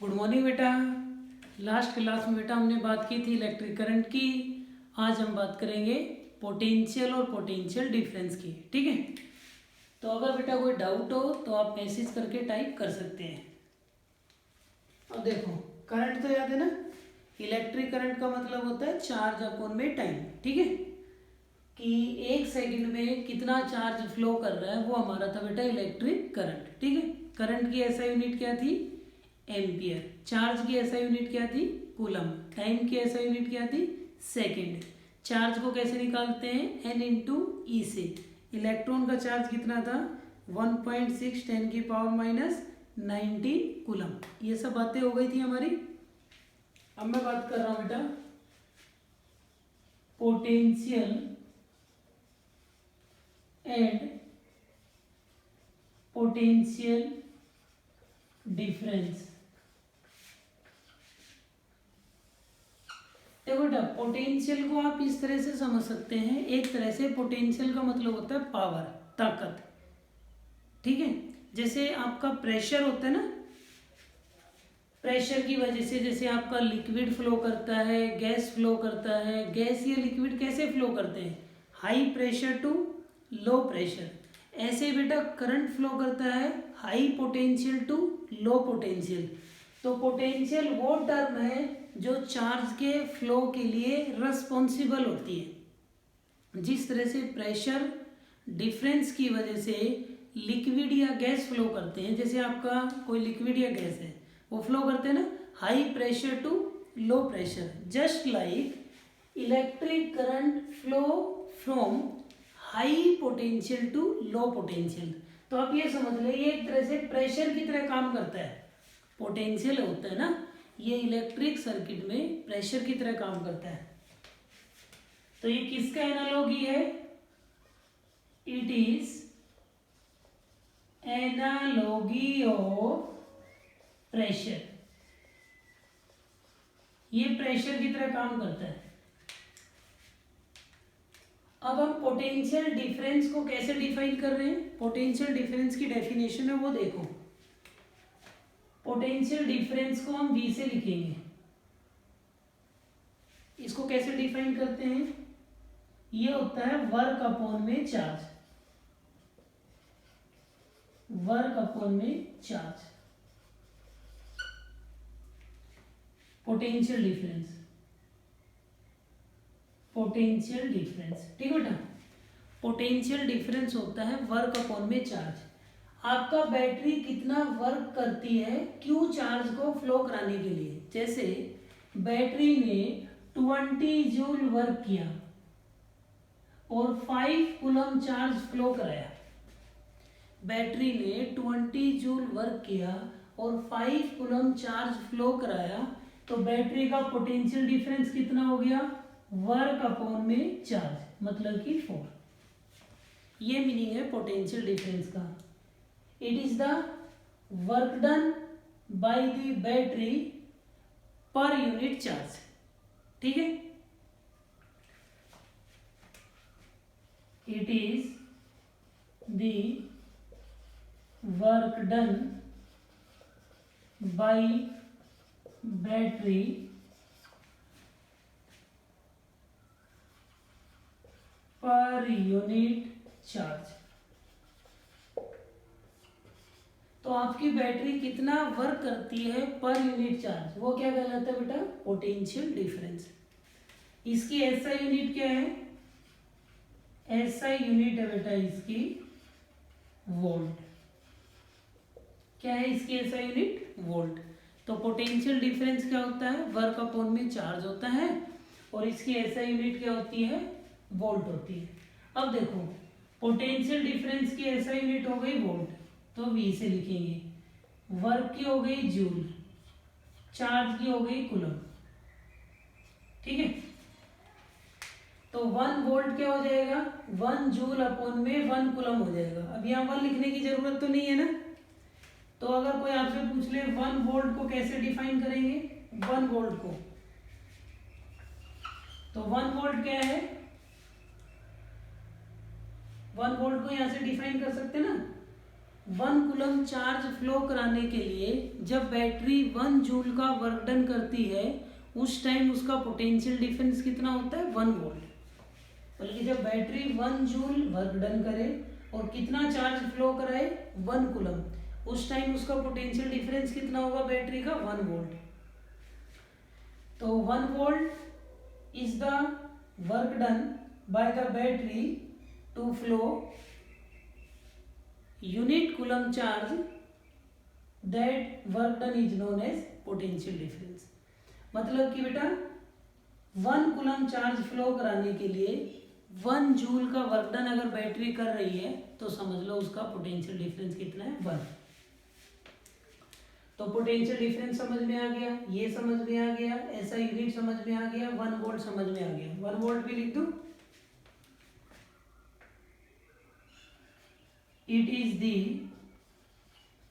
Good morning बेटा। Last class में बेटा हमने बात की थी इलेक्ट्रिक करंट की। आज हम बात करेंगे पोटेंशियल और पोटेंशियल डिफरेंस की। ठीक है, तो अगर बेटा कोई डाउट हो तो आप मैसेज करके टाइप कर सकते हैं। अब देखो, करंट तो याद है ना, इलेक्ट्रिक करंट का मतलब होता है चार्ज अपॉन में टाइम। ठीक है, कि एक सेकंड में कितना चार्ज फ्लो कर रहा है वो हमारा था बेटा इलेक्ट्रिक करंट। ठीक है, करंट की ऐसा यूनिट क्या थी, एम्पियर। चार्ज की ऐसा यूनिट क्या थी, कूलम। टाइम की ऐसा यूनिट क्या थी, सेकंड। चार्ज को कैसे निकालते हैं, एन इंटू ई से। इलेक्ट्रॉन का चार्ज कितना था, 1.6 10⁻⁹ कूलम। ये सब बातें हो गई थी हमारी। अब मैं बात कर रहा हूं बेटा पोटेंशियल एंड पोटेंशियल डिफरेंस। देखो बेटा, पोटेंशियल को आप इस तरह से समझ सकते हैं। एक तरह से पोटेंशियल का मतलब होता है पावर, ताकत। ठीक है, जैसे आपका प्रेशर होता है ना, प्रेशर की वजह से जैसे आपका लिक्विड फ्लो करता है, गैस फ्लो करता है। गैस या लिक्विड कैसे फ्लो करते हैं, high pressure to low pressure. ऐसे बेटा करंट फ्लो करता है high potential to low potential. तो पोटेंशियल वो टर्म है जो चार्ज के फ्लो के लिए रिस्पॉन्सिबल होती है। जिस तरह से प्रेशर डिफरेंस की वजह से लिक्विड या गैस फ्लो करते हैं, जैसे आपका कोई लिक्विड या गैस है वो फ्लो करते हैं ना high pressure to low pressure. Just like electric current flow from high potential to low potential. तो आप ये समझ लें, ये एक तरह से प्रेशर की तरह काम करता है। पोटेंशियल होता है ना, ये इलेक्ट्रिक सर्किट में प्रेशर की तरह काम करता है। तो ये किसका एनालॉगी है, it is analogy of pressure. ये प्रेशर की तरह काम करता है। अब हम पोटेंशियल डिफरेंस को कैसे डिफाइन कर रहे हैं, पोटेंशियल डिफरेंस की डेफिनेशन है वो देखो। पोटेंशियल डिफरेंस को हम V से लिखेंगे। इसको कैसे डिफाइन करते हैं, ये होता है वर्क अपॉन में चार्ज। वर्क अपॉन में charge, potential difference. Potential difference, ठीक है बेटा। पोटेंशियल डिफरेंस होता है वर्क अपॉन में चार्ज। आपका बैटरी कितना वर्क करती है क्यू चार्ज को फ्लो कराने के लिए। जैसे बैटरी ने 20 जूल वर्क किया और 5 कूलम चार्ज फ्लो कराया। बैटरी ने 20 जूल वर्क किया और 5 कूलम चार्ज फ्लो कराया, तो बैटरी का पोटेंशियल डिफरेंस कितना हो गया, वर्क अपॉन में चार्ज, मतलब कि 4। ये मीनिंग है पोटेंशियल डिफरेंस का। It is the work done by the battery per unit charge. ठीक है, it is the work done bye battery per unit charge. तो आपकी बैटरी कितना वर्क करती है पर यूनिट चार्ज, वो क्या कहलाता है बेटा, पोटेंशियल डिफरेंस। इसकी एसआई यूनिट क्या है, एसआई यूनिट है बेटा इसकी वोल्ट। क्या है इसकी एसआई यूनिट, वोल्ट। तो पोटेंशियल डिफरेंस क्या होता है, वर्क अपॉन में चार्ज होता है, और इसकी एसआई यूनिट क्या होती है, वोल्ट होती है। अब देखो, पोटेंशियल डिफरेंस की एसआई यूनिट हो गई वोल्ट, तो V से लिखेंगे। वर्क की हो गई जूल, चार्ज की हो गई कूलम। ठीक है, तो 1 वोल्ट क्या हो जाएगा, 1 जूल अपॉन में 1 कूलम हो जाएगा। अब यहाँ 1 लिखने की जरूरत तो नहीं है ना। तो अगर कोई आपसे पूछ ले 1 वोल्ट को कैसे डिफाइन करेंगे, 1 वोल्ट को, तो 1 वोल्ट क्या है, 1 वोल्ट को यहां से डिफाइन कर सकते ना, 1 कूलम चार्ज फ्लो कराने के लिए जब बैटरी 1 जूल का वर्क डन करती है उस टाइम उसका पोटेंशियल डिफरेंस कितना होता है 1 वोल्ट। बल्कि जब बैटरी 1 जूल वर्क डन करे और कितना चार्ज फ्लो कराए 1 कूलम, उस टाइम उसका पोटेंशियल डिफरेंस कितना होगा बैटरी का 1 वोल्ट। तो 1 volt is the work done by the battery to flow unit coulomb charge, that work done is known as potential difference। मतलब कि बेटा 1 कूलम चार्ज फ्लो कराने के लिए 1 जूल का वर्क डन अगर बैटरी कर रही है तो समझ लो उसका पोटेंशियल डिफरेंस कितना है 1। तो पोटेंशियल डिफरेंस समझ में आ गया, ये समझ में आ गया, ऐसा यूनिट समझ में आ गया, 1 वोल्ट समझ में आ गया। 1 वोल्ट भी लिख दूं, it is the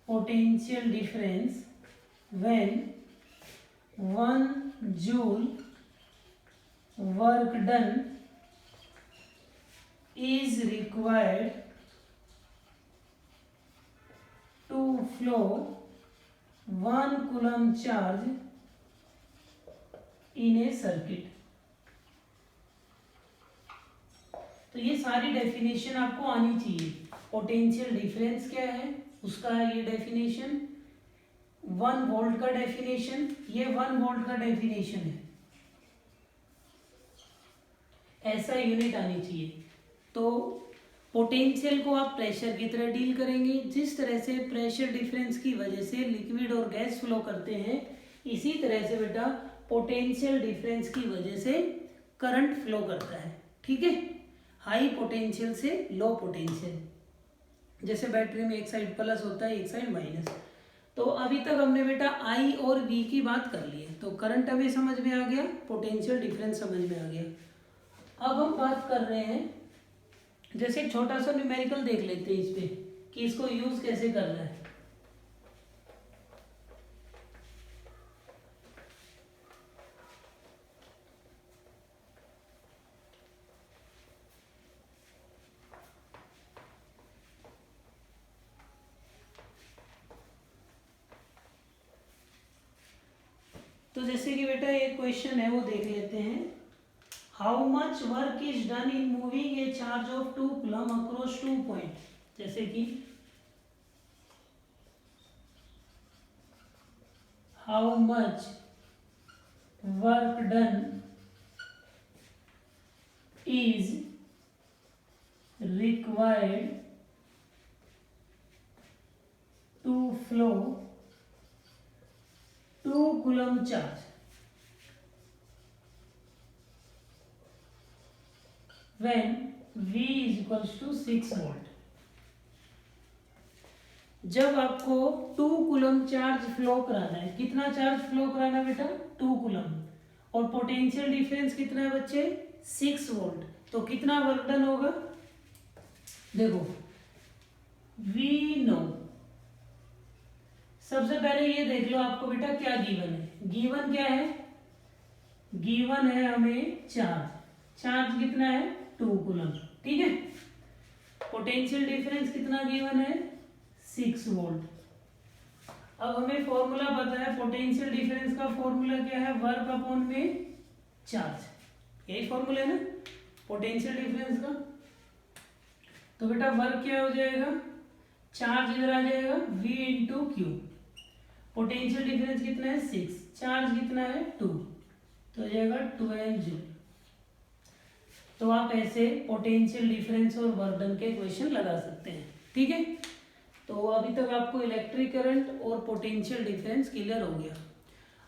potential difference when 1 joule work done is required to flow 1 coulomb charge in a circuit। तो ये सारी डेफिनेशन आपको आनी चाहिए। पोटेंशियल डिफरेंस क्या है उसका ये डेफिनेशन, 1 वोल्ट का डेफिनेशन, ये 1 वोल्ट का डेफिनेशन है, ऐसा यूनिट आनी चाहिए। तो पोटेंशियल को आप प्रेशर की तरह डील करेंगे, जिस तरह से प्रेशर डिफरेंस की वजह से लिक्विड और गैस फ्लो करते हैं इसी तरह से बेटा पोटेंशियल डिफरेंस की वजह से करंट फ्लो करता है। ठीक है, हाई पोटेंशियल से लो पोटेंशियल, जैसे बैटरी में एक साइड प्लस होता है एक साइड माइनस। तो अभी तक हमने बेटा आई और वी की बात कर ली है, तो करंट हमें समझ में आ गया, पोटेंशियल डिफरेंस समझ में आ गया। अब हम बात कर रहे हैं, जैसे छोटा सा न्यूमेरिकल देख लेते हैं इस पे कि इसको यूज कैसे करना है। तो जैसे कि बेटा एक क्वेश्चन है वो देख लेते हैं। How much work is done in moving a charge of 2 coulomb across 2 point. जैसे कि how much work done is required to flow 2 coulomb charge when V is equals to 6 volt. जब आपको 2 कूलम चार्ज फ्लो कराना है, कितना charge flow कराना है बेटा 2 कूलम, और पोटेंशियल डिफरेंस कितना है बच्चे 6 वोल्ट, तो कितना वर्क डन होगा। देखो V नो, सबसे पहले ये देख लो आपको बेटा क्या गिवन है। गिवन क्या है, गिवन है हमें चार्ज कितना है 2 कूलम। ठीक है, पोटेंशियल डिफरेंस कितना गिवन है 6 वोल्ट। अब हमें फॉर्मूला पता है, पोटेंशियल डिफरेंस का फॉर्मूला क्या है, वर्क अपॉन में चार्ज, यही फॉर्मूला है ना पोटेंशियल डिफरेंस का। तो बेटा वर्क क्या हो जाएगा, चार्ज इधर आ जाएगा V into Q, potential difference कितना है 6, चार्ज कितना है 2, तो हो जाएगा 12 जूल। तो आप ऐसे पोटेंशियल डिफरेंस और वर्क डन के क्वेश्चन लगा सकते हैं। ठीक है, तो अभी तक आपको इलेक्ट्रिक करंट और पोटेंशियल डिफरेंस क्लियर हो गया।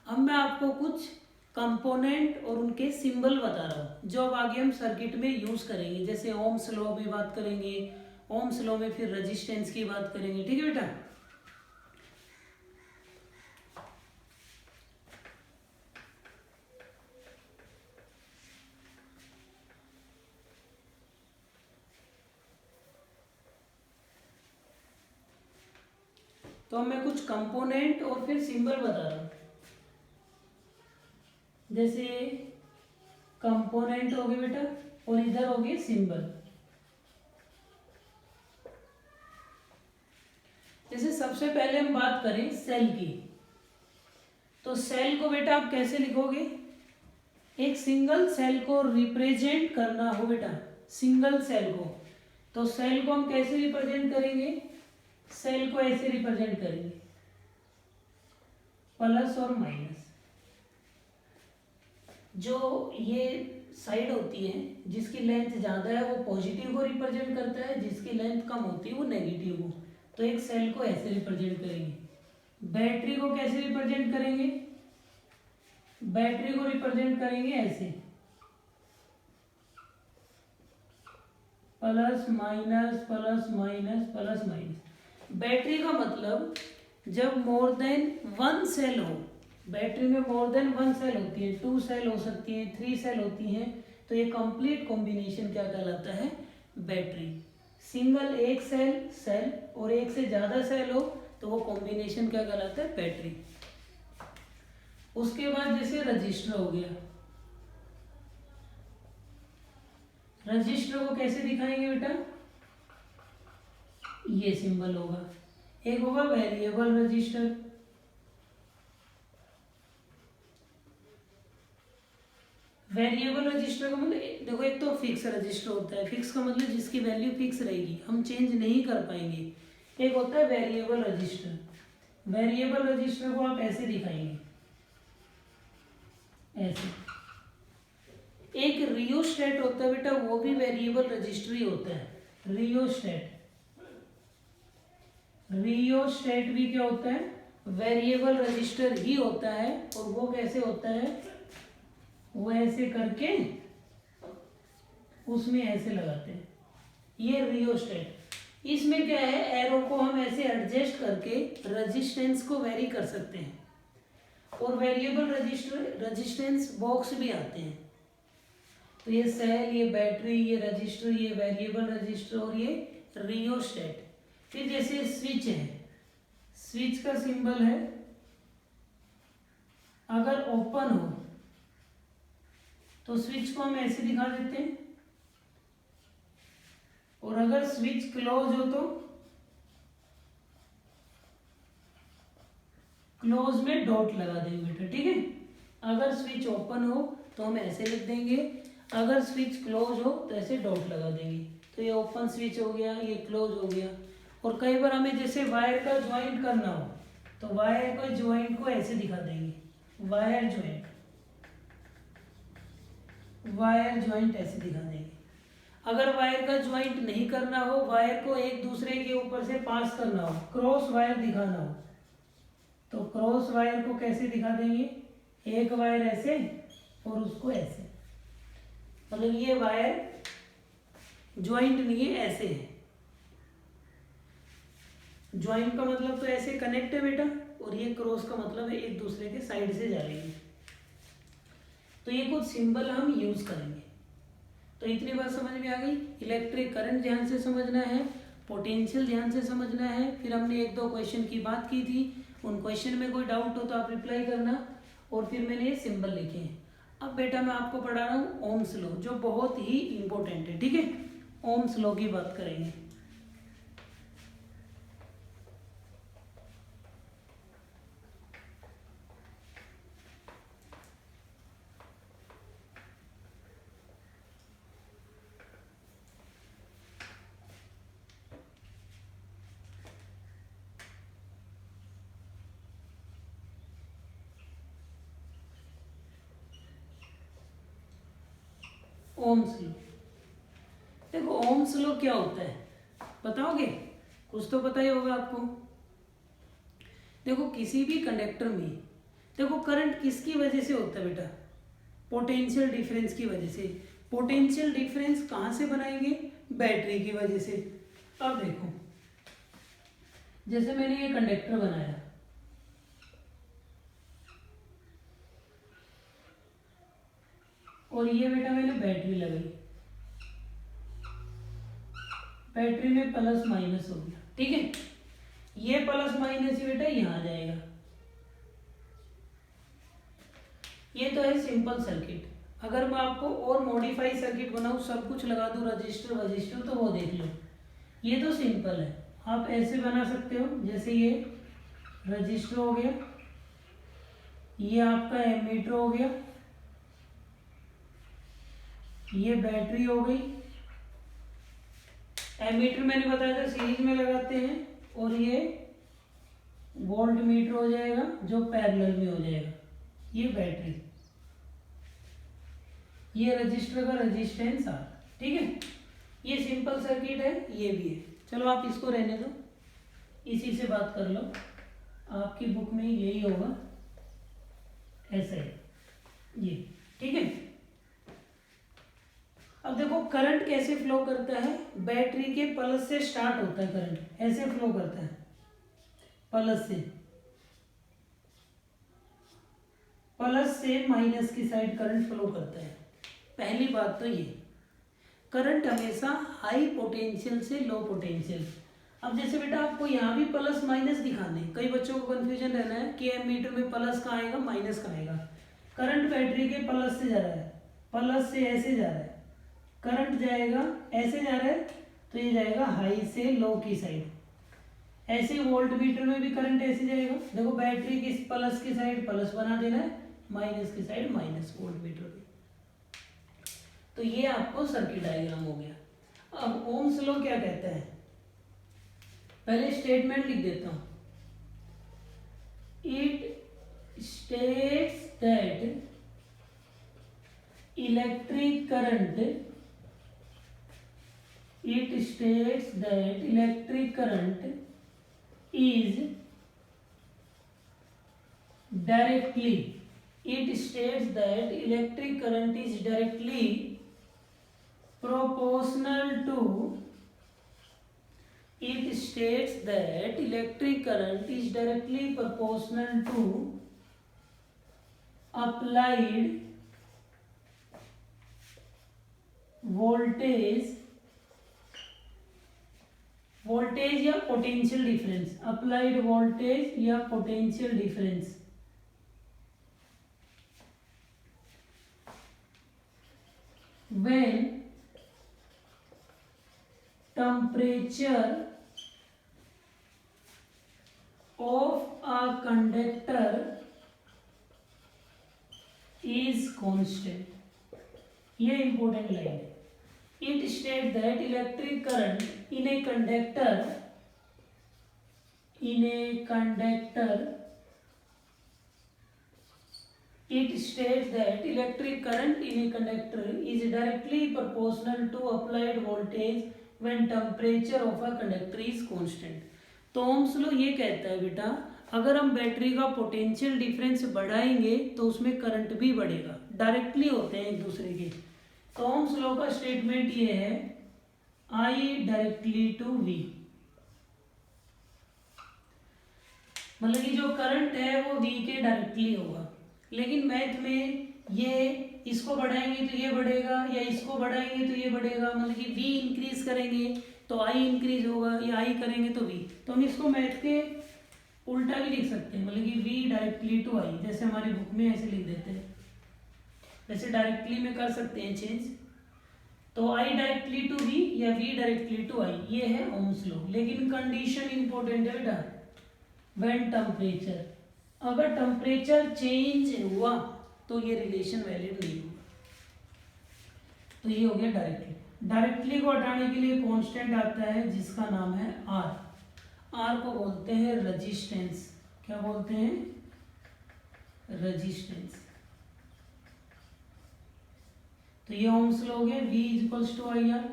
अब मैं आपको कुछ कंपोनेंट और उनके सिंबल बता रहा हूँ जो अब आगे हम सर्किट में यूज करेंगे। जैसे ओम्स लॉ में बात करेंगे, ओम्स लॉ में फिर रेजिस्टेंस की बात करेंगे। ठीक है बेटा, तो मैं कुछ कंपोनेंट और फिर सिंबल बता रहा हूं। जैसे कंपोनेंट हो गए बेटा और इधर हो गए सिंबल। जैसे सबसे पहले हम बात करें सेल की, तो सेल को बेटा आप कैसे लिखोगे? एक सिंगल सेल को रिप्रेजेंट करना हो बेटा, सिंगल सेल को, तो सेल को हम कैसे रिप्रेजेंट करेंगे? सेल को ऐसे रिप्रेजेंट करेंगे, प्लस और माइनस। जो ये साइड होती है जिसकी लेंथ ज्यादा है वो पॉजिटिव को रिप्रेजेंट करता है, जिसकी लेंथ कम होती है वो नेगेटिव को। तो एक सेल को ऐसे रिप्रेजेंट करेंगे। बैटरी को कैसे रिप्रेजेंट करेंगे? बैटरी को रिप्रेजेंट करेंगे ऐसे, plus minus plus minus plus minus. Battery का मतलब जब मोर देन वन सेल हो, बैटरी में मोर देन वन सेल होती है, 2 सेल हो सकती है, 3 सेल होती हैं, तो ये कंप्लीट कॉम्बिनेशन क्या कहलाता है? बैटरी। सिंगल एक सेल और एक से ज्यादा सेल हो तो वो कॉम्बिनेशन क्या कहलाता है? बैटरी। उसके बाद जैसे रजिस्टर हो गया, रजिस्टर को कैसे दिखाएंगे बेटा? ये सिंबल होगा। एक होगा वेरिएबल रजिस्टर, वेरिएबल रजिस्टर का मतलब देखो, एक तो फिक्स रजिस्टर होता है, फिक्स का मतलब जिसकी वैल्यू फिक्स रहेगी, हम चेंज नहीं कर पाएंगे। एक होता है वेरिएबल रजिस्टर, वेरिएबल रजिस्टर को आप ऐसे दिखाएंगे, ऐसे। एक रियोस्टेट होता है बेटा, वो भी वेरिएबल रजिस्टर ही होता है, रियोस्टेट। रियोस्टेट भी क्या होता है? वेरिएबल रजिस्टर ही होता है। और वो कैसे होता है? वो ऐसे करके उसमें ऐसे लगाते हैं, ये रियोस्टेट। इसमें क्या है, एरो को हम ऐसे एडजस्ट करके रेजिस्टेंस को वेरी कर सकते हैं। और वेरिएबल रेजिस्टेंस बॉक्स भी आते हैं। तो ये सेल, ये बैटरी, ये रजिस्टर, ये वेरिएबल रजिस्टर और ये रियोस्टेट। फिर जैसे स्विच है, स्विच का सिंबल है, अगर ओपन हो तो स्विच को हम ऐसे दिखा देते हैं, और अगर स्विच क्लोज हो तो क्लोज में डॉट लगा देंगे बेटा, ठीक है। अगर स्विच ओपन हो तो हम ऐसे लिख देंगे, अगर स्विच क्लोज हो तो ऐसे डॉट लगा देंगे। तो ये ओपन स्विच हो गया, ये क्लोज हो गया। और कई बार हमें जैसे वायर का ज्वाइंट करना हो तो वायर का ज्वाइंट को ऐसे दिखा देंगे, वायर ज्वाइंट, वायर ज्वाइंट ऐसे दिखा देंगे। अगर वायर का ज्वाइंट नहीं करना हो, वायर को एक दूसरे के ऊपर से पास करना हो, क्रॉस वायर दिखाना हो, तो क्रॉस वायर को कैसे दिखा देंगे? एक वायर ऐसे और उसको ऐसे, मतलब ये वायर ज्वाइंट नहीं है, ऐसे है। ज्वाइंट का मतलब तो ऐसे कनेक्ट है बेटा, और ये क्रॉस का मतलब है एक दूसरे के साइड से जा रही है। तो ये कुछ सिंबल हम यूज करेंगे। तो इतनी बात समझ में आ गई। इलेक्ट्रिक करंट ध्यान से समझना है, पोटेंशियल ध्यान से समझना है। फिर हमने 1-2 क्वेश्चन की बात की थी, उन क्वेश्चन में कोई डाउट हो तो आप रिप्लाई करना। और फिर मैंने ये सिंबल लिखे हैं। अब बेटा मैं आपको पढ़ा रहा हूँ ओम्स लॉ, जो बहुत ही इंपॉर्टेंट है, ठीक है। ओम्स लॉ की बात करेंगे। ओम्स लॉ, देखो ओम्स लॉ क्या होता है बताओगे? कुछ तो पता ही होगा आपको। देखो किसी भी कंडक्टर में देखो करंट किसकी वजह से होता है बेटा? पोटेंशियल डिफरेंस की वजह से। पोटेंशियल डिफरेंस कहाँ से बनाएंगे? बैटरी की वजह से। अब देखो जैसे मैंने ये कंडक्टर बनाया, और ये बेटा मैंने बैटरी लगाई, बैटरी में प्लस माइनस हो गया, ठीक है। ये प्लस माइनस ही बेटा यहाँ आ जाएगा। ये तो है सिंपल सर्किट। अगर मैं आपको और मॉडिफाई सर्किट बनाऊं, सब कुछ लगा दूं, रजिस्टर वजिस्टर, तो वो देख लो। ये तो सिंपल है। आप ऐसे बना सकते हो, जैसे ये रजिस्टर हो गया, ये आपका एमीटर हो गया, ये बैटरी हो गई। एमीटर मैंने बताया था सीरीज में लगाते हैं, और ये वोल्ट मीटर हो जाएगा जो पैरेलल में हो जाएगा। ये बैटरी, ये रजिस्टर का रेजिस्टेंस आर। ठीक है, ये सिंपल सर्किट है, ये भी है। चलो आप इसको रहने दो, इसी से बात कर लो, आपकी बुक में यही होगा, ऐसा है ये। ठीक है, अब देखो करंट कैसे फ्लो करता है। बैटरी के प्लस से स्टार्ट होता है करंट, ऐसे फ्लो करता है प्लस से माइनस की साइड करंट फ्लो करता है। पहली बात तो ये, करंट हमेशा हाई पोटेंशियल से लो पोटेंशियल। अब जैसे बेटा आपको यहाँ भी प्लस माइनस दिखाने, कई बच्चों को कंफ्यूजन रहना है कि एमीटर में प्लस कहाँ आएगा माइनस कहाँ आएगा। करंट बैटरी के प्लस से जा रहा है, प्लस से ऐसे जा रहा है, करंट जाएगा ऐसे जा रहा है, तो ये जाएगा हाई से लो की साइड। ऐसे वोल्ट मीटर में भी करंट ऐसे जाएगा। देखो बैटरी की प्लस की साइड प्लस बना देना है, माइनस की साइड माइनस वोल्ट मीटर में। तो ये आपको सर्किट डायग्राम हो गया। अब ओम्स लॉ क्या कहता है, पहले स्टेटमेंट लिख देता हूं। It states that electric current, it states that electric current is directly, it states that electric current is directly proportional to, it states that electric current is directly proportional to applied voltage या potential difference, applied voltage या potential difference when temperature of a conductor is constant. ये important line है। It states that electric current in a conductor, it states that electric current in a conductor is directly proportional to applied voltage when temperature of a conductor is constant। तो Ohm's law ये कहता है बेटा, अगर हम battery का potential difference बढ़ाएंगे तो उसमें करंट भी बढ़ेगा, डायरेक्टली होते हैं एक दूसरे के। तो ओम्स लॉ का स्टेटमेंट ये है, I डायरेक्टली टू V, मतलब कि जो करंट है वो V के डायरेक्टली होगा। लेकिन मैथ में ये इसको बढ़ाएंगे तो ये बढ़ेगा, या इसको बढ़ाएंगे तो ये बढ़ेगा, मतलब कि V इंक्रीज करेंगे तो I इंक्रीज होगा, या I करेंगे तो V। तो हम इसको मैथ के उल्टा भी लिख सकते हैं, मतलब कि V डायरेक्टली टू I, जैसे हमारी बुक में ऐसे लिख देते हैं, वैसे डायरेक्टली में कर सकते हैं चेंज। तो I डायरेक्टली टू V या V डायरेक्टली टू I, ये है ओम्स लॉ। लेकिन कंडीशन इंपॉर्टेंट है बेटा, व्हेन टेम्परेचर, अगर टेम्परेचर चेंज हुआ तो ये रिलेशन वैलिड नहीं होगा। तो ये हो गया डायरेक्टली। डायरेक्टली को हटाने के लिए कांस्टेंट आता है जिसका नाम है R। R को बोलते हैं रेजिस्टेंस। क्या बोलते हैं? रेजिस्टेंस। तो ये ओम्स लॉ हो गया, V equals to I R.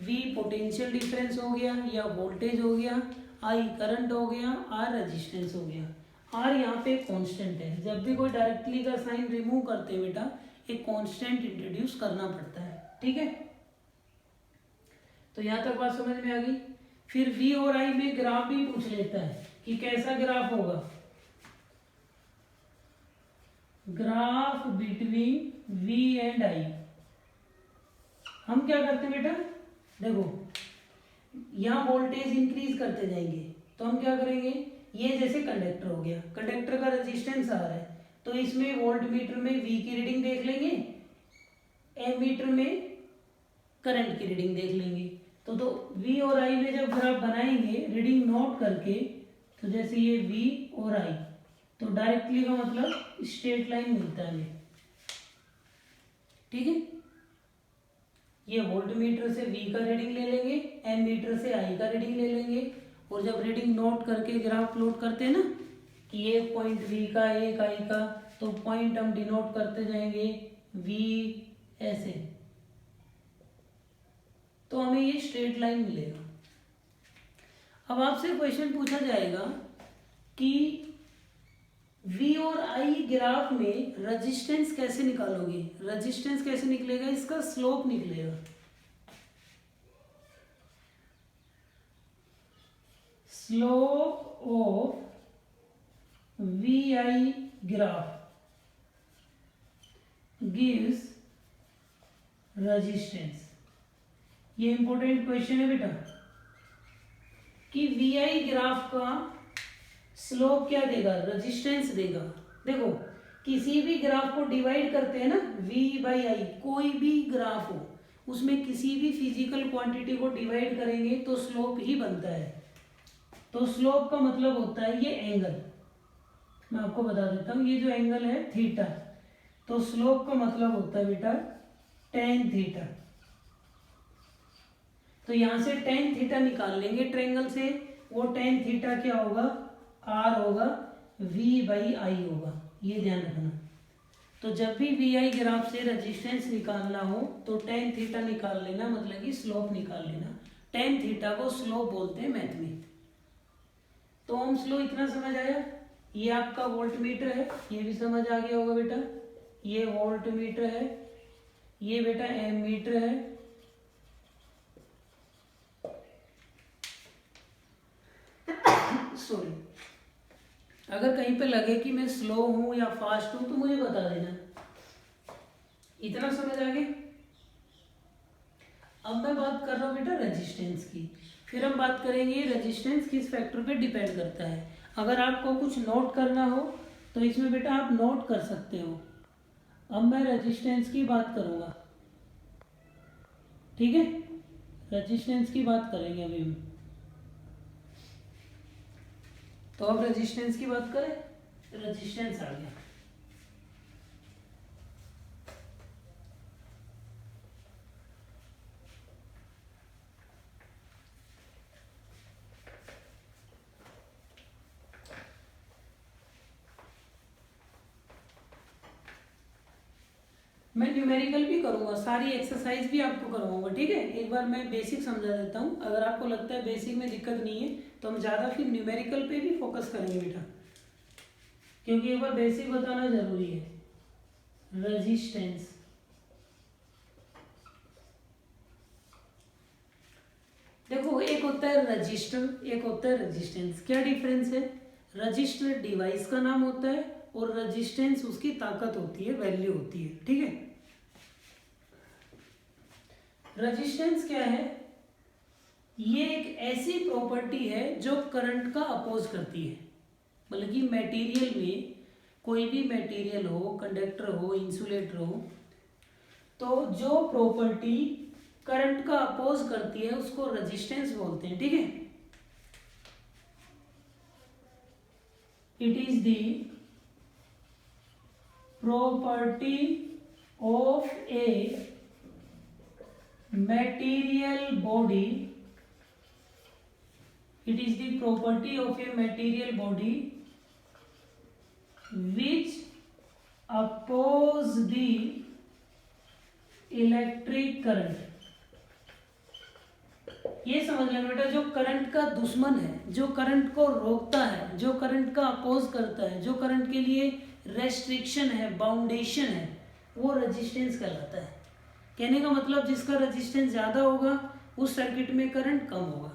V potential difference हो गया या वोल्टेज हो गया, I करंट हो गया, R रेजिस्टेंस हो गया। R यहाँ पे कांस्टेंट है। जब भी कोई डायरेक्टली का साइन रिमूव करते हैं बेटा, एक कांस्टेंट इंट्रोड्यूस करना पड़ता है। ठीक है, तो यहाँ तक बात समझ में आ गई। फिर V और I में ग्राफ भी पूछ लेता है कि कैसा ग्राफ होगा। Graph between V and I। हम क्या करते हैं बेटा, देखो यहाँ वोल्टेज इंक्रीज करते जाएंगे, तो हम क्या करेंगे, ये जैसे कंडक्टर हो गया, कंडक्टर का रेजिस्टेंस आ रहा है, तो इसमें वोल्ट मीटर में V की रीडिंग देख लेंगे, एमीटर में करंट की रीडिंग देख लेंगे। तो V और I में जब ग्राफ बनाएंगे रीडिंग नोट करके, तो जैसे ये V और I, तो डायरेक्टली का मतलब स्ट्रेट लाइन मिलता है हमें, ठीक है। ये वोल्ट मीटर से V का रीडिंग ले लेंगे, एम मीटर से I का रीडिंग ले लेंगे, और जब रीडिंग नोट करके ग्राफ प्लॉट करते हैं ना कि एक पॉइंट V का एक I का, तो पॉइंट हम डिनोट करते जाएंगे V ऐसे, तो हमें ये स्ट्रेट लाइन मिलेगा। अब आपसे क्वेश्चन पूछा जाएगा कि V और I ग्राफ में रेजिस्टेंस कैसे निकालोगे। रेजिस्टेंस कैसे निकलेगा, इसका स्लोप निकलेगा। Slope of VI graph gives resistance. ये इंपॉर्टेंट क्वेश्चन है बेटा कि VI ग्राफ का स्लोप क्या देगा, रेजिस्टेंस देगा। देखो किसी भी ग्राफ को डिवाइड करते हैं ना V/I, कोई भी ग्राफ हो उसमें किसी भी फिजिकल क्वांटिटी को डिवाइड करेंगे तो स्लोप ही बनता है। तो स्लोप का मतलब होता है ये एंगल, मैं आपको बता देता हूँ, ये जो एंगल है थीटा, तो स्लोप का मतलब होता है बेटा tan थीटा। तो यहां से tan थीटा निकाल लेंगे ट्रायंगल से, वो tan थीटा क्या होगा, R होगा, V/I होगा, ये ध्यान रखना। तो जब भी VI ग्राफ से रेजिस्टेंस निकालना हो तो tan थीटा निकाल लेना, मतलब कि स्लोप निकाल लेना। tan थीटा को स्लोप बोलते हैं मैथ में। तो ओम्स लॉ इतना समझ आया। ये आपका वोल्ट मीटर है, ये भी समझ आ गया होगा बेटा, ये वोल्ट मीटर है, ये बेटा एम मीटर है, सॉरी। अगर कहीं पे लगे कि मैं स्लो हूं या फास्ट हूं तो मुझे बता देना। इतना समझ आ गया। अब मैं बात कर रहा हूं बेटा रेजिस्टेंस की, फिर हम बात करेंगे रेजिस्टेंस किस फैक्टर पे डिपेंड करता है। अगर आपको कुछ नोट करना हो तो इसमें बेटा आप नोट कर सकते हो। अब मैं रेजिस्टेंस की बात करूंगा, ठीक है, रेजिस्टेंस की बात करेंगे अभी हम। तो अब रेजिस्टेंस की बात करें, रेजिस्टेंस आ गया। मैं न्यूमेरिकल भी करूंगा, सारी एक्सरसाइज भी आपको करवाऊंगा, ठीक है। एक बार मैं बेसिक समझा देता हूं, अगर आपको लगता है बेसिक में दिक्कत नहीं है तो हम ज़्यादा फिर न्यूमेरिकल पे भी फोकस करेंगे बेटा, क्योंकि एक बार बेसिक बताना जरूरी है। रेजिस्टेंस, देखो एक होता है रजिस्टर, एक होता है रेजिस्टेंस। क्या डिफरेंस है, रजिस्टर डिवाइस का नाम होता है और रेजिस्टेंस उसकी ताकत होती है, वैल्यू होती है, ठीक है। रेजिस्टेंस क्या है, ये एक ऐसी प्रॉपर्टी है जो करंट का अपोज करती है। मतलब कि मटेरियल में, कोई भी मटेरियल हो, कंडक्टर हो, इंसुलेटर हो, तो जो प्रॉपर्टी करंट का अपोज करती है उसको रेजिस्टेंस बोलते हैं, ठीक है। It is the property of A material body, it is the property of a material body which oppose the electric current। ये समझ लेना बेटा, जो करंट का दुश्मन है, जो करंट को रोकता है, जो करंट का अपोज करता है, जो करंट के लिए रेस्ट्रिक्शन है, बाउंडेशन है, वो रेजिस्टेंस कहलाता है। कहने का मतलब जिसका रेजिस्टेंस ज़्यादा होगा उस सर्किट में करंट कम होगा,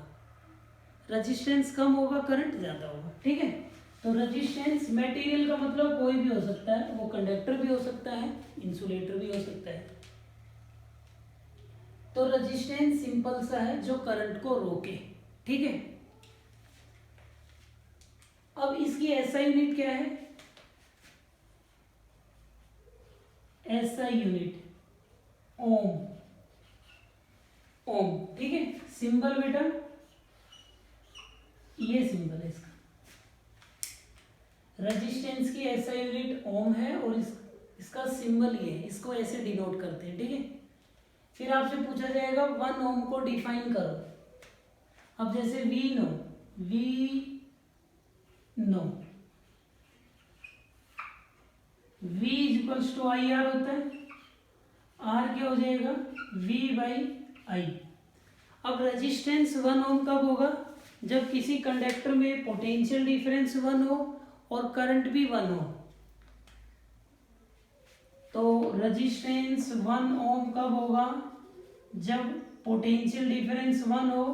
रेजिस्टेंस कम होगा करंट ज़्यादा होगा, ठीक है। तो रेजिस्टेंस मटेरियल का मतलब कोई भी हो सकता है, वो कंडक्टर भी हो सकता है, इंसुलेटर भी हो सकता है। तो रेजिस्टेंस सिंपल सा है, जो करंट को रोके, ठीक है। अब इसकी एसआई यूनिट क्या है, एसआई यूनिट ओम, ओम, ठीक है। सिंबल बेटा ये सिंबल है इसका, रेजिस्टेंस की एसआई यूनिट ओम है और इसका सिंबल ये है, इसको ऐसे डिनोट करते हैं, ठीक है। फिर आपसे पूछा जाएगा 1 ओम को डिफाइन करो। अब जैसे we know V equals to I R होता है, आर क्या हो जाएगा V बाई आई। अब रेजिस्टेंस 1 ओम कब होगा, जब किसी कंडक्टर में पोटेंशियल डिफरेंस 1 हो और करंट भी 1 हो। तो रेजिस्टेंस 1 ओम कब होगा, जब पोटेंशियल डिफरेंस 1 हो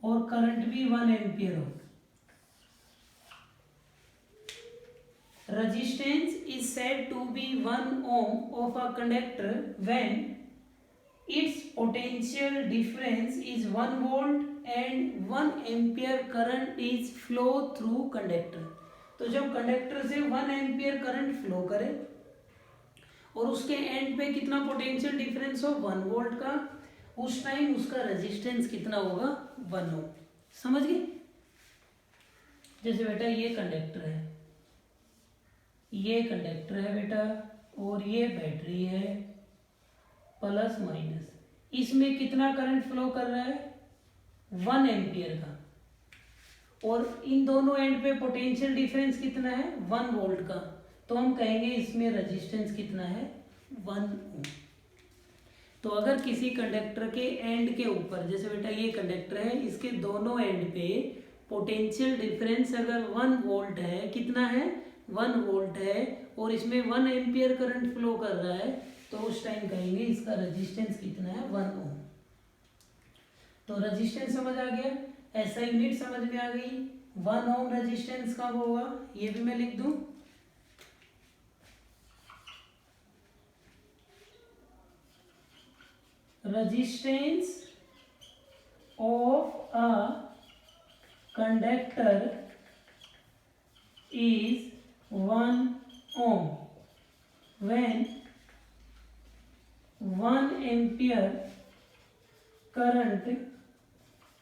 और करंट भी 1 एम्पियर हो। Resistance is said to be 1 ohm of a conductor when its potential difference is 1 volt and 1 ampere current is flow through conductor। तो जब कंडक्टर से 1 एम्पियर करंट फ्लो करे और उसके एंड पे कितना पोटेंशियल डिफरेंस हो 1 वोल्ट का, उस टाइम उसका रेजिस्टेंस कितना होगा 1 ओम। समझ गए। जैसे बेटा ये कंडक्टर है, ये कंडक्टर है बेटा और ये बैटरी है प्लस माइनस, इसमें कितना करंट फ्लो कर रहा है 1 एम्पियर का, और इन दोनों एंड पे पोटेंशियल डिफरेंस कितना है 1 वोल्ट का। तो हम कहेंगे इसमें रेजिस्टेंस कितना है 1 ओम। तो अगर किसी कंडक्टर के एंड के ऊपर, जैसे बेटा ये कंडक्टर है, इसके दोनों एंड पे पोटेंशियल डिफरेंस अगर 1 वोल्ट है, कितना है 1 वोल्ट है, और इसमें 1 एम्पियर करंट फ्लो कर रहा है, तो उस टाइम कहेंगे इसका रेजिस्टेंस कितना है 1 ओम। तो रेजिस्टेंस समझ आ गया, ऐसा यूनिट समझ में आ गई। 1 ओम रेजिस्टेंस कब होगा, ये भी मैं लिख दूं, resistance of a conductor is 1 ohm when 1 ampere current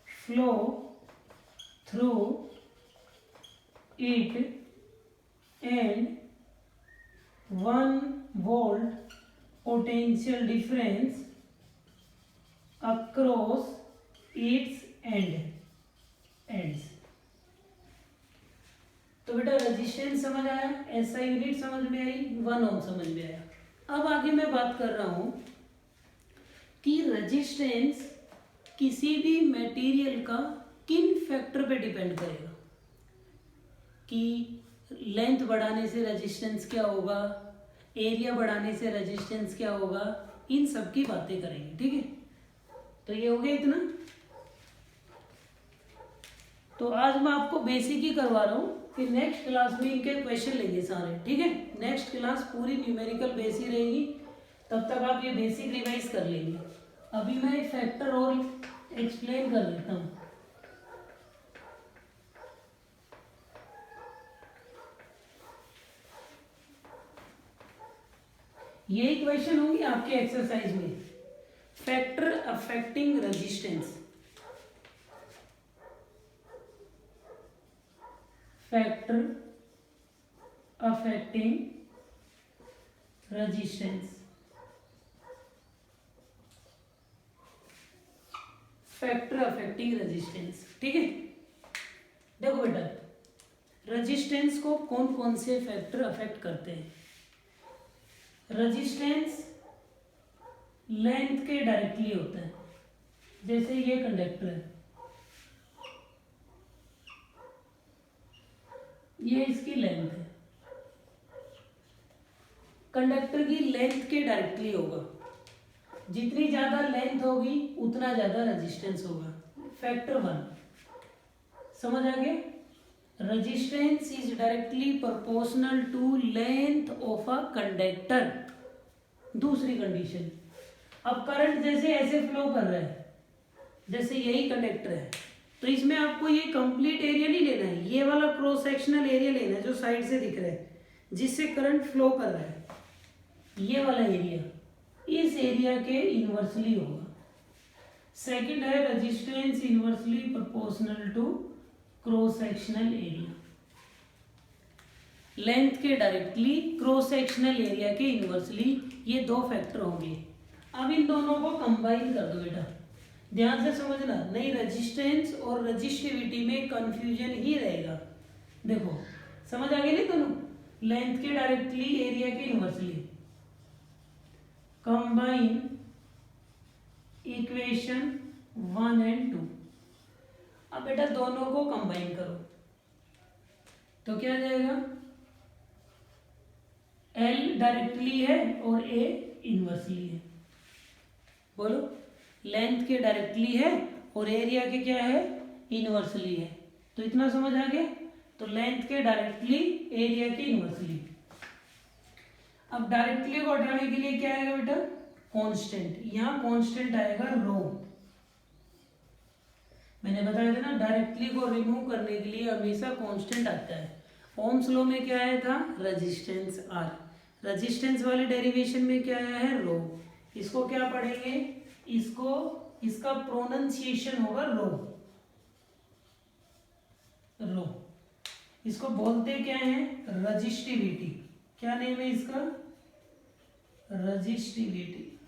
flow through it and 1 volt potential difference across its ends। तो बेटा रेजिस्टेंस समझ आया, ऐसा यूनिट समझ में आई, 1 ओम समझ में आया। अब आगे मैं बात कर रहा हूं कि रेजिस्टेंस किसी भी मटेरियल का किन फैक्टर पे डिपेंड करेगा, कि लेंथ बढ़ाने से रेजिस्टेंस क्या होगा, एरिया बढ़ाने से रेजिस्टेंस क्या होगा, इन सब की बातें करेंगे, ठीक है। तो ये हो गया इतना। तो आज मैं आपको बेसिक ही करवा रहा हूँ, फिर नेक्स्ट क्लास में इनके क्वेश्चन लेंगे सारे, ठीक है। नेक्स्ट क्लास पूरी न्यूमेरिकल बेस ही रहेगी, तब तक आप ये बेसिक रिवाइज कर लेंगे। अभी मैं फैक्टर और एक्सप्लेन कर देता हूँ। यही क्वेश्चन होंगे आपके एक्सरसाइज में, factor affecting resistance, factor affecting resistance, factor affecting resistance, ठीक है। देखो बेटा, रेजिस्टेंस को कौन कौन से फैक्टर अफेक्ट करते हैं। रेजिस्टेंस लेंथ के डायरेक्टली होता है, जैसे ये कंडक्टर है, ये इसकी लेंथ है, कंडक्टर की लेंथ के डायरेक्टली होगा, जितनी ज्यादा लेंथ होगी उतना ज्यादा रेजिस्टेंस होगा, फैक्टर 1। समझ आ गया। Resistance is directly proportional to length of a conductor. दूसरी कंडीशन, अब करंट जैसे ऐसे फ्लो कर रहा है, जैसे यही कंडक्टर है, तो इसमें आपको ये कंप्लीट एरिया नहीं लेना है, ये वाला क्रॉस सेक्शनल एरिया लेना है जो साइड से दिख रहा है, जिससे करंट फ्लो कर रहा है, ये वाला एरिया, इस एरिया के इन्वर्सली होगा। सेकंड है resistance inversely proportional to cross sectional area, length के डायरेक्टली क्रॉस सेक्शनल एरिया के इनवर्सली, ये दो फैक्टर होंगे। अब इन दोनों को कंबाइन कर दो बेटा, ध्यान से समझना, नहीं रेजिस्टेंस और रेजिस्टिविटी में कंफ्यूजन ही रहेगा। देखो समझ आ गई नहीं दोनों, लेंथ के डायरेक्टली एरिया के इनवर्सली, कंबाइन इक्वेशन 1 एंड 2। अब बेटा दोनों को कंबाइन करो तो क्या आ जाएगा, L डायरेक्टली है और A इनवर्सली है। बोलो, लेंथ के डायरेक्टली है और एरिया के क्या है, इनवर्सली है। तो इतना समझ आ गया। तो लेंथ के डायरेक्टली, एरिया के इनवर्सली। अब डायरेक्टली को हटाने के लिए क्या आएगा बेटा, कांस्टेंट। यहां कांस्टेंट आएगा रो। मैंने बताया था ना, डायरेक्टली को रिमूव करने के लिए हमेशा कांस्टेंट आता है। ओम्स लॉ में क्या आया था, रेजिस्टेंस आर। रेजिस्टेंस वाले डेरिवेशन में क्या आया है, रो। इसको क्या पढ़ेंगे, इसको, इसका प्रोनाउंसिएशन होगा रो। रो इसको बोलते क्या है, रजिस्टिविटी। क्या नेम है इसका, रजिस्टिविटी।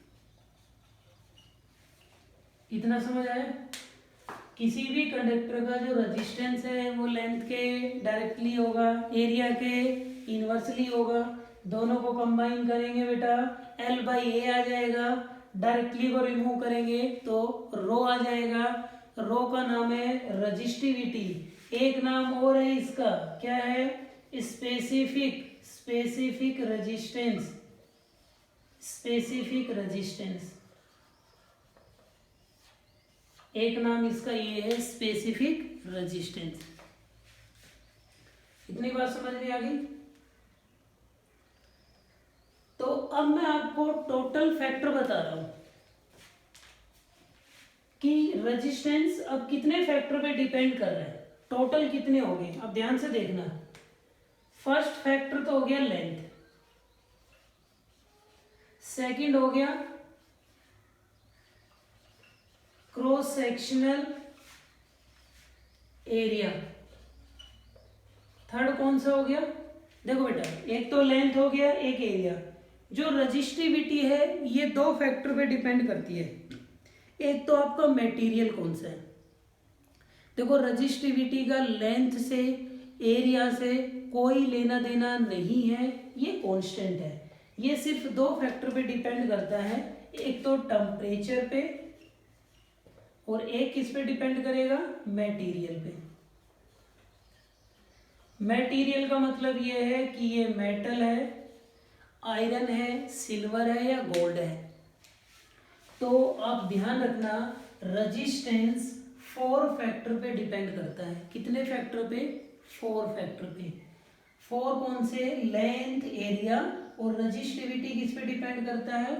इतना समझ आया। किसी भी कंडक्टर का जो रेजिस्टेंस है वो लेंथ के डायरेक्टली होगा, एरिया के इनवर्सली होगा। दोनों को कंबाइन करेंगे बेटा, L बाई ए आ जाएगा। डायरेक्टली को रिमूव करेंगे तो रो आ जाएगा। रो का नाम है रजिस्टिविटी। एक नाम और है इसका, क्या है, स्पेसिफिक रेजिस्टेंस। स्पेसिफिक रेजिस्टेंस, एक नाम इसका ये है, स्पेसिफिक रेजिस्टेंस। इतनी बात समझ में आ गई। तो अब मैं आपको टोटल फैक्टर बता रहा हूं कि रेजिस्टेंस अब कितने फैक्टर पे डिपेंड कर रहा है, टोटल कितने हो गए। अब ध्यान से देखना, फर्स्ट फैक्टर तो हो गया लेंथ, सेकंड हो गया क्रॉस सेक्शनल एरिया, थर्ड कौन सा हो गया, देखो बेटा, एक तो लेंथ हो गया, एक एरिया। जो रजिस्टिविटी है ये दो फैक्टर पे डिपेंड करती है। एक तो आपका मटेरियल कौन सा है। देखो रजिस्टिविटी का लेंथ से, एरिया से कोई लेना देना नहीं है, ये कांस्टेंट है। ये सिर्फ दो फैक्टर पे डिपेंड करता है, एक तो टेम्परेचर पे और एक किस पे डिपेंड करेगा, मटेरियल पे। मटेरियल का मतलब ये है कि ये मेटल है, आयरन है, सिल्वर है या गोल्ड है। तो आप ध्यान रखना, रेजिस्टेंस 4 फैक्टर पे डिपेंड करता है। कितने फैक्टर पे, 4 फैक्टर पे। 4 कौन से, लेंथ, एरिया और रेजिस्टिविटी किस पे डिपेंड करता है,